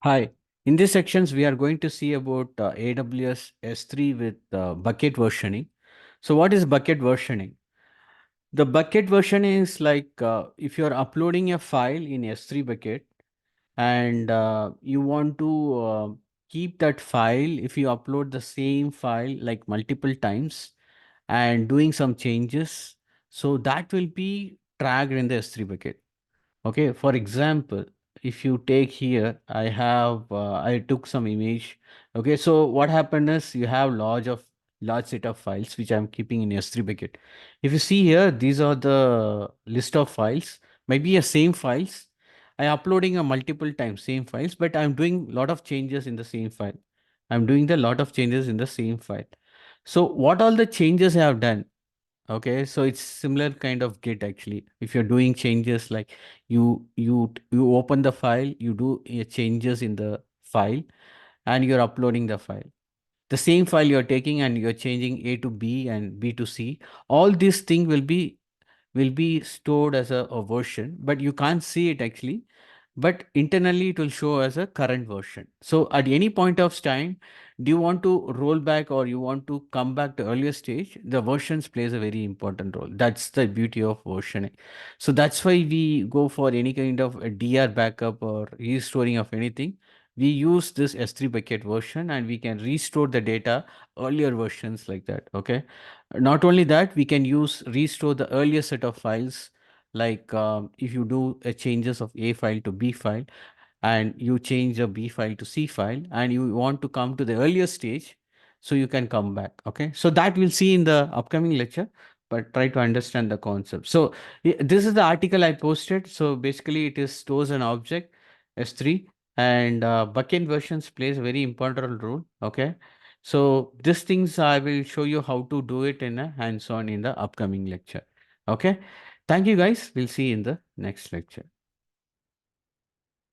Hi. In these sections, we are going to see about AWS S3 with bucket versioning. So, what is bucket versioning? The bucket versioning is like if you're uploading a file in S3 bucket and you want to keep that file, if you upload the same file like multiple times and doing some changes, so that will be tracked in the S3 bucket. Okay, for example, if you take here, I took some image. Okay, so what happened is you have large set of files which I'm keeping in S3 bucket. If you see here, these are the list of files, maybe a same files. I uploading a multiple times same files, but I'm doing lot of changes in the same file. I'm doing the lot of changes in the same file. So what all the changes I have done? Okay, so it's similar kind of Git actually. If you're doing changes like you open the file, you do changes in the file, and you're uploading the file. The same file you're taking and you're changing A to B and B to C. All these thing will be stored as a version, but you can't see it actually. But internally, it will show as a current version. So at any point of time, do you want to roll back or you want to come back to earlier stage? The versions plays a very important role. That's the beauty of versioning. So that's why we go for any kind of a DR backup or restoring of anything. We use this S3 bucket version and we can restore the data earlier versions like that. Okay. Not only that, we can use restore the earlier set of files. Like if you do a changes of A file to B file, and you change a B file to C file, and you want to come to the earlier stage, so you can come back. Okay, so that we'll see in the upcoming lecture, but try to understand the concept. So this is the article I posted. So basically, it is stores an object S3, and bucket versions plays a very important role. Okay, so these things I will show you how to do it in a hands-on in the upcoming lecture. Okay, thank you guys. We'll see you in the next lecture.